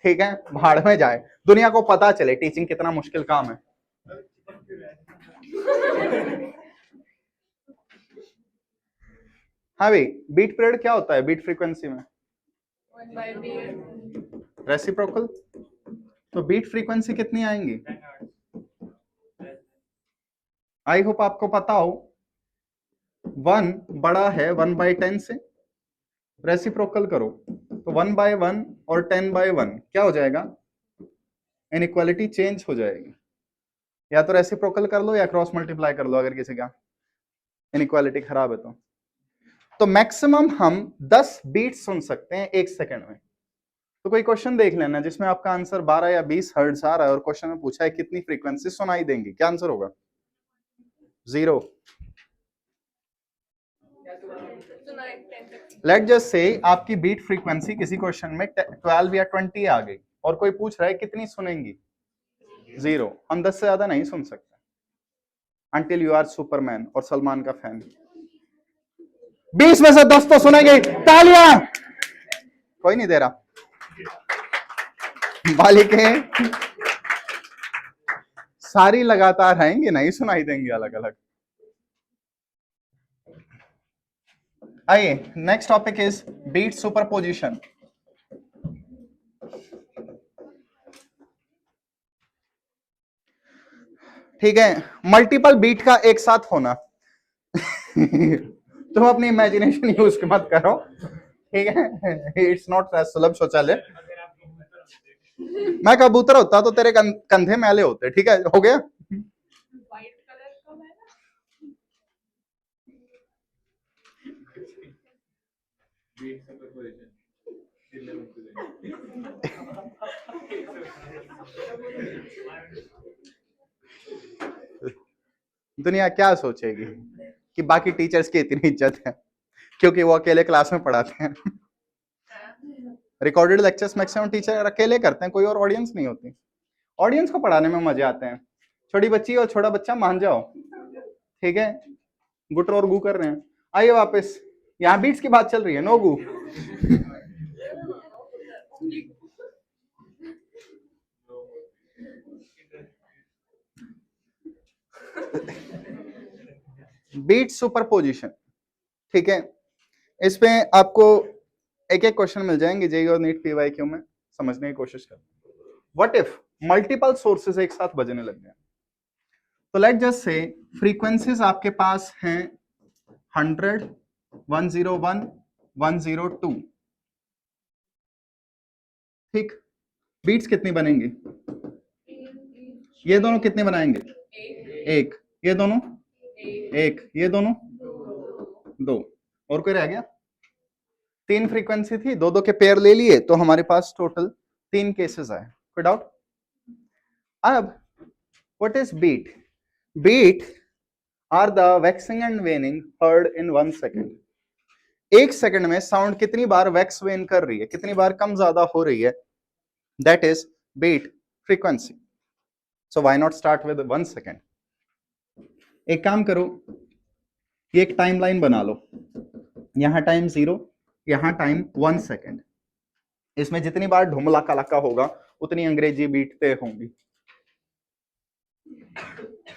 ठीक है, भाड़ में जाए, दुनिया को पता चले टीचिंग कितना मुश्किल काम है। हाँ भाई, बीट पीरियड क्या होता है बीट फ्रीक्वेंसी में, 1/v। रेसिप्रोकल। तो बीट फ्रीक्वेंसी कितनी आएंगी, आई होप आपको पता हो, 1 बड़ा है 1/10 से, रेसिप्रोकल करो तो 1/1 और 10/1 क्या हो जाएगा, इनइक्वालिटी चेंज हो जाएगी। या तो रेसिप्रोकल कर लो या क्रॉस मल्टीप्लाई कर लो अगर किसी का इनइक्वालिटी खराब है तो मैक्सिमम हम 10 बीट सुन सकते हैं 1 सेकंड में। तो कोई क्वेश्चन देख लेना जिसमें आपका आंसर 12 या 20 हर्ट्ज आ रहा है और क्वेश्चन में पूछा है कितनी फ्रीक्वेंसी सुनाई देंगी, क्या आंसर होगा, 0। लेट जस्ट से आपकी बीट फ्रीक्वेंसी किसी क्वेश्चन में 12 या 20 आ गई और कोई पूछ रहा है कितनी सुनेंगी, 0। हम 10 से ज्यादा नहीं सुन सकते अंटिल यू आर सुपरमैन और सलमान का फैन। 20 में से 10 तो सुनेंगे, तालियां। कोई नहीं दे रहा। बालिके सारी लगातार आएंगी, नहीं सुनाई देंगी अलग अलग। आइए, next topic is beat superposition. ठीक है, मल्टीपल बीट का एक साथ होना। तुम अपनी इमेजिनेशन यूज मत करो, ठीक है, इट्स नॉट सुलभ शौचालय। मैं कबूतर होता तो तेरे कंधे मैले होते, ठीक है, हो गया। व्हाइट कलर का है ना, बीट सुपरपोजिशन 11 to 20 दुनिया क्या सोचेगी कि बाकी टीचर्स की इतनी इज्जत है क्योंकि वो अकेले क्लास में पढ़ाते हैं। रिकॉर्डेड लेक्चर्स मैक्सिमम टीचर अकेले करते हैं, कोई और ऑडियंस नहीं होती। ऑडियंस को पढ़ाने में मजे आते हैं। छोटी बच्ची और छोटा बच्चा मान जाओ, ठीक है, गुटर और गू कर रहे हैं। आइए वापस, यहाँ बीट्स की बात चल रही है, नो गू। बीट सुपरपोजिशन, ठीक है, इसमें आपको एक एक क्वेश्चन मिल जाएंगे जेईई और नीट पीवाईक्यू में, समझने की कोशिश करो। व्हाट इफ मल्टीपल सोर्सेज एक साथ बजने लग जाए? तो लेट जस्ट से फ्रीक्वेंसीज आपके पास हैं 100, 101, 102, ठीक। बीट्स कितनी बनेंगी? ये दोनों कितने बनाएंगे? एक। ये दोनों एक, ये दोनों दो, और कोई रह गया? 3 फ्रीक्वेंसी थी, दो दो के पेयर ले लिए तो हमारे पास टोटल 3 केसेस आए। कोई डाउट? अब what is beat? Beat are the waxing and waning heard in 1 second. 1 second में साउंड कितनी बार वैक्स वेन कर रही है, कितनी बार कम ज्यादा हो रही है, that is beat frequency. So why not start with 1 second? एक काम करो, ये एक टाइमलाइन बना लो, यहां टाइम 0, यहां टाइम 1 सेकेंड। इसमें जितनी बार ढुमला कलाका होगा उतनी अंग्रेजी बीट तय होंगी।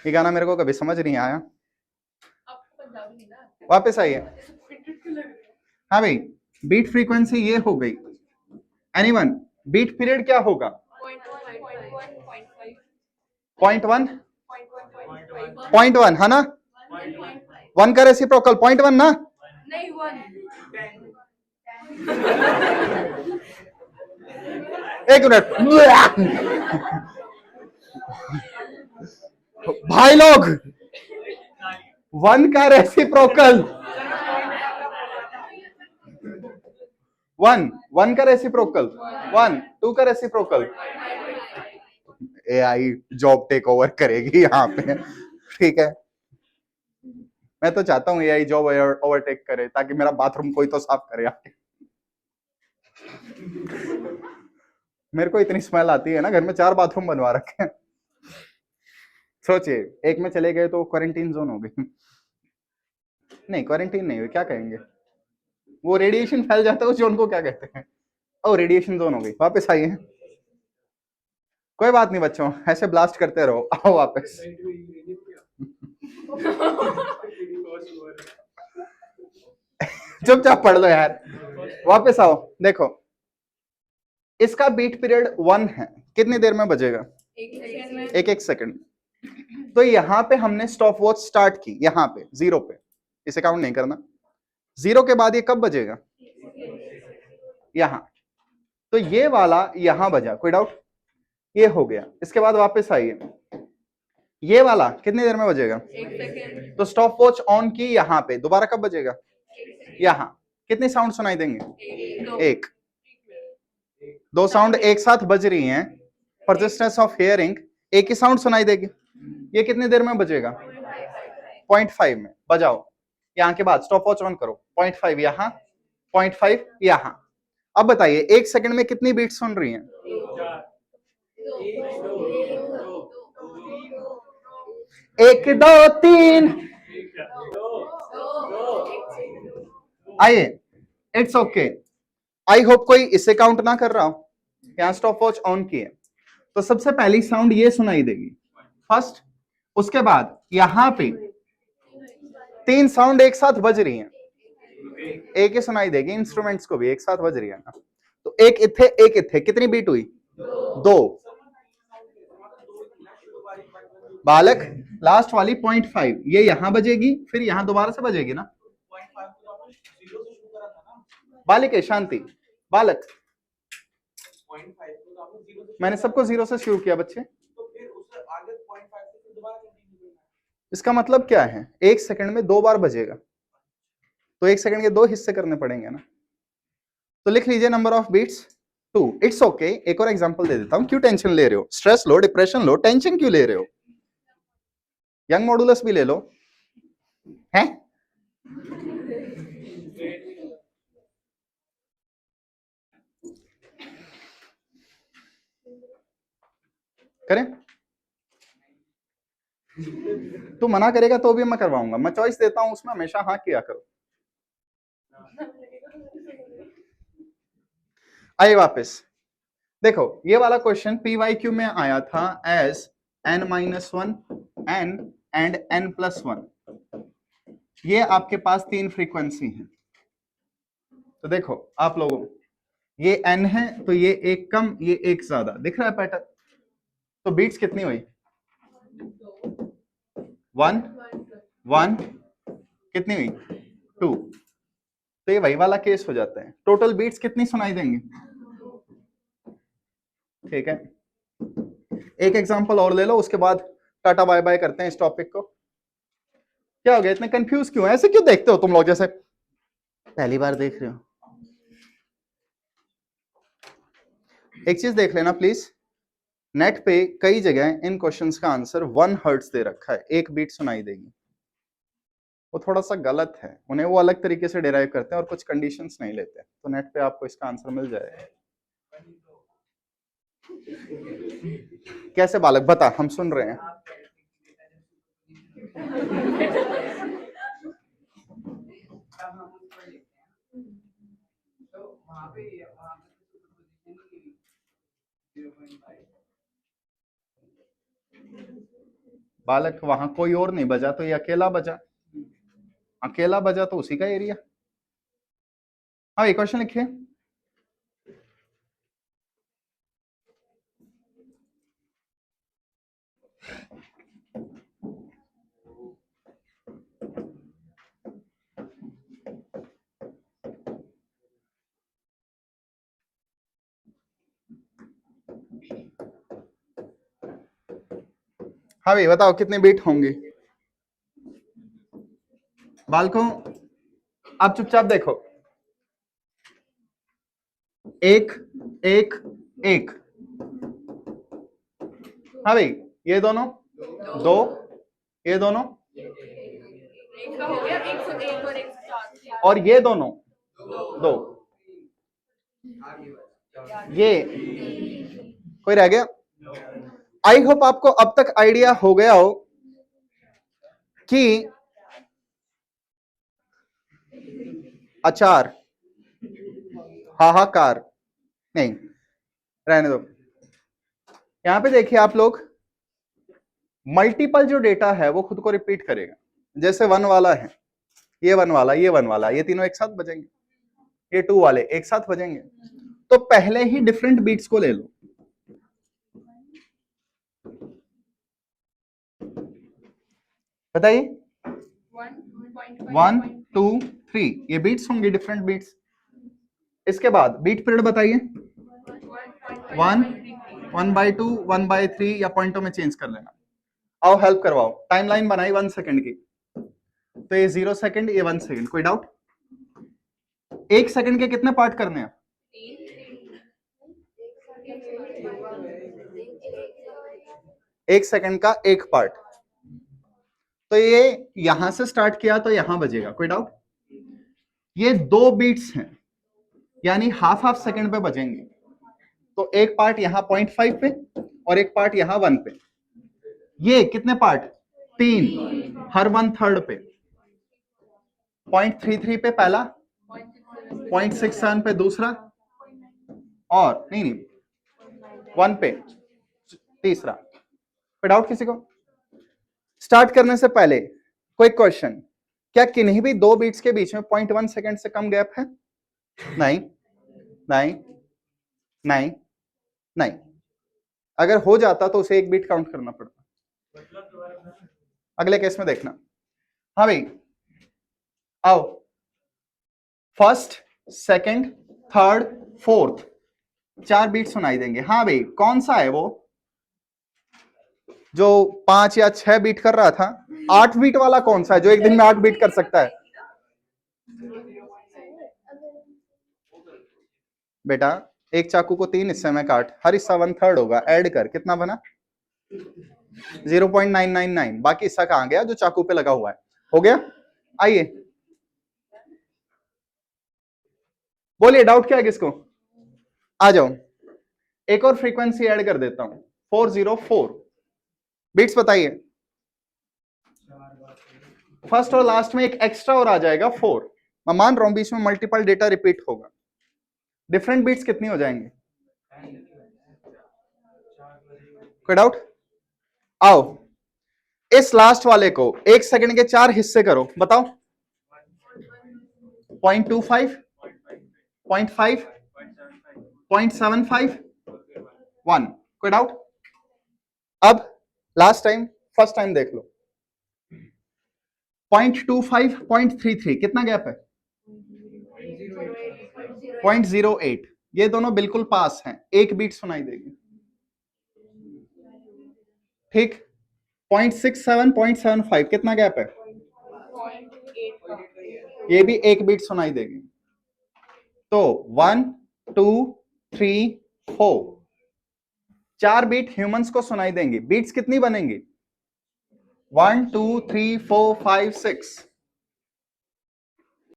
ये गाना मेरे को कभी समझ नहीं आया। आपको पंजाबी नहीं ना? वापस आइए। हाँ भाई, बीट फ्रीक्वेंसी ये हो गई। एनीवन, बीट पीरियड क्या होगा? 0.1, 0.1 है ना? 1 का रेसिप्रोकल 0.1 ना? नहीं 1 एक मिनट भाई लोग, 1 का रेसिप्रोकल 1 का रेसिप्रोकल 1, 2 का reciprocal. AI job take over करेगी यहाँ पे, ठीक है। मैं तो चाहता हूँ एआई जॉब ओवरटेक करे ताकि मेरा बाथरूम कोई तो साफ करे आके। मेरे को इतनी स्मेल आती है ना, घर में 4 बाथरूम बनवा रखे हैं। सोचिए, एक में चले गए तो क्वारंटीन जोन हो गई। नहीं, क्वारंटीन नहीं हुई, क्या कहेंगे, वो रेडिएशन फैल जाता है उस जोन को क्या कहते हैं? ओ, रेडिएशन जोन हो गई। वापस आइए, कोई बात नहीं बच्चों, ऐसे ब्लास्ट करते रहो। आओ वापस। चुपचाप पढ़ लो यार, वापस आओ। देखो, इसका बीट पीरियड 1 है, कितनी देर में बजेगा? एक सेकंड। तो यहां पे हमने स्टॉप वॉच स्टार्ट की, यहां पे 0 पे, इसे काउंट नहीं करना। 0 के बाद ये कब बजेगा? यहां। तो ये वाला यहां बजा, कोई डाउट? ये हो गया। इसके बाद वापस आइए, ये वाला कितनी देर में बजेगा? 1 सेकंड। तो स्टॉप वॉच ऑन की यहां पे, दोबारा कब बजेगा? यहां। कितनी साउंड सुनाई देंगे? एक। 2 साउंड एक साथ बज रही हैं, परसिस्टेंस ऑफ हियरिंग, एक ही साउंड सुनाई देगी। ये कितनी देर में बजेगा? 0.5 में। बजाओ, यहां के बाद स्टॉप वॉच ऑन करो। 0.5 यहां, 0.5 यहां। अब बताइए 1 सेकंड में कितनी बीट सुन रही हैं? 1 2 3। आइए, इट्स ओके। आई होप कोई इसे काउंट ना कर रहा हो। यहां स्टॉप वॉच ऑन की है, तो सबसे पहली साउंड ये सुनाई देगी, फर्स्ट। उसके बाद यहां पे 3 साउंड एक साथ बज रही हैं, एक ही सुनाई देगी, इंस्ट्रूमेंट्स को भी एक साथ बज रही है ना। तो एक इथे, कितनी बीट हुई? 2। बालक, लास्ट वाली 0.5 ये यहां बजेगी, फिर यहां दोबारा से बजेगी ना। बालिके शांति, बालक, मैंने सबको 0 से शुरू किया बच्चे। इसका मतलब क्या है? 1 सेकंड में 2 बार बजेगा, तो 1 सेकंड के 2 हिस्से करने पड़ेंगे ना। तो लिख लीजिए number of beats 2। It's okay, एक और एग्जांपल दे देता हूं। क्यों टेंशन ले रहे हो? स्ट्रेस लो, डिप्रेशन लो, टेंशन क्यों ले रहे हो? यंग मॉडुलस भी ले लो, हैं? करें? तू मना करेगा तो भी मैं करवाऊंगा। मैं चॉइस देता हूं, उसमें हमेशा हाँ किया करो। आइए वापस देखो, ये वाला क्वेश्चन PYQ में आया था as n-1 n and n+1। ये आपके पास 3 फ्रीक्वेंसी है। तो देखो आप लोगों, ये n है तो ये एक कम, ये एक ज्यादा, दिख रहा है पैटर्न? तो बीट्स कितनी हुई? 1 1 कितनी हुई? 2। तो ये वही वाला केस हो जाता है। टोटल बीट्स कितनी सुनाई देंगी? ठीक है, एक एग्जांपल और ले लो, उसके बाद टाटा बाय बाय करते हैं इस टॉपिक को। क्या हो गया, इतने कंफ्यूज क्यों है? ऐसे क्यों देखते हो तुम लोग जैसे पहली बार देख रहे हो? एक चीज देख लेना प्लीज, नेट पे कई जगह इन क्वेश्चंस का आंसर 1 हर्ट्ज दे रखा है, 1 बीट सुनाई देगी। वो थोड़ा सा गलत है, उन्हें वो अलग तरीके से डिराइव करते हैं और कुछ कंडीशंस नहीं लेते। तो नेट पे आपको इसका आंसर मिल जाएगा। कैसे बालक, बता, हम सुन रहे हैं। बालक वहां कोई और नहीं बजा तो ये अकेला बजा, अकेला बजा तो उसी का एरिया। हाँ, एक क्वेश्चन लिखिए। हाँ भाई बताओ कितने बीट होंगे? बालकों आप चुपचाप देखो, 1 1 1। हाँ भाई, ये दोनों 2, ये दोनों एक का हो गया 101 और 104। और ये दोनों 2। ये कोई रह गया? आई होप आपको अब तक आइडिया हो गया हो कि अचार, हाहाकार नहीं, रहने दो। यहां पे देखिए आप लोग, मल्टीपल जो डेटा है वो खुद को रिपीट करेगा। जैसे 1 वाला है, ये 1 वाला, ये 1 वाला, ये तीनों एक साथ बजेंगे, ये 2 वाले एक साथ बजेंगे। तो पहले ही डिफरेंट बीट्स को ले लो। बताइए, 1 2 3, ये बीट्स होंगे, डिफरेंट बीट्स। इसके बाद बीट पीरियड बताइए, 1 1/2 1/3, या पॉइंटों में चेंज कर लेना। आओ हेल्प करवाओ। टाइमलाइन बनाई 1 सेकंड की, तो ये 0 सेकंड, ये 1 सेकंड। कोई डाउट? 1 सेकंड के कितने पार्ट करने हैं? 1 सेकंड का एक पार्ट। तो ये यहां से स्टार्ट किया तो यहां बजेगा। कोई डाउट? ये 2 बीट्स हैं, यानी हाफ हाफ सेकंड पे बजेंगे। तो एक पार्ट यहां 0.5 पे और एक पार्ट यहां 1 पे। ये कितने पार्ट? 3, हर 1/3 पे। 0.33 पे पहला, 0.67 पे दूसरा, और नहीं 1 पे तीसरा। कोई डाउट किसी को? स्टार्ट करने से पहले कोई क्वेश्चन, क्या किन्हीं भी 2 बीट्स के बीच में 0.1 सेकंड से कम गैप है? नहीं नहीं नहीं नहीं। अगर हो जाता तो उसे 1 बीट काउंट करना पड़ता। अगले केस में देखना। हाँ भाई आओ, first second third fourth, 4 beat सुनाई देंगे। हाँ भाई, कौन सा है वो जो 5 या 6 बीट कर रहा था? 8 बीट वाला कौन सा है जो एक दिन में 8 बीट कर सकता है? बेटा एक चाकू को 3 हिस्से में काट, हर हिस्सा 1/3 होगा, ऐड कर, कितना बना 0.999, बाकी हिस्सा कहां गया जो चाकू पे लगा हुआ है, हो गया। आइए बोलिए डाउट क्या है किसको, आ जाओ। एक और फ्रीक्वेंसी ऐड कर देता हूं 404 बीट्स, बताइए फर्स्ट और लास्ट में एक एक्स्ट्रा और आ जाएगा 4, मैं मान रहा हूं बीच में मल्टीपल डेटा रिपीट होगा, डिफरेंट बीट्स कितनी हो जाएंगे, कोई डाउट? आओ इस लास्ट वाले को 1 सेकंड के 4 हिस्से करो, बताओ 0.25, 0.5, 0.75, 1, कोई डाउट? अब लास्ट टाइम फर्स्ट टाइम देख लो, 0.25, 0.33, कितना गैप है 0.08, ये दोनों बिल्कुल पास हैं, एक बीट सुनाई देगी, ठीक। 0.67, 0.75, कितना गैप है, ये भी एक बीट सुनाई देगी। तो 1 2 3 4, 4 बीट ह्यूमंस को सुनाई देंगी, बीट्स कितनी बनेंगी 1 2 3 4 5 6,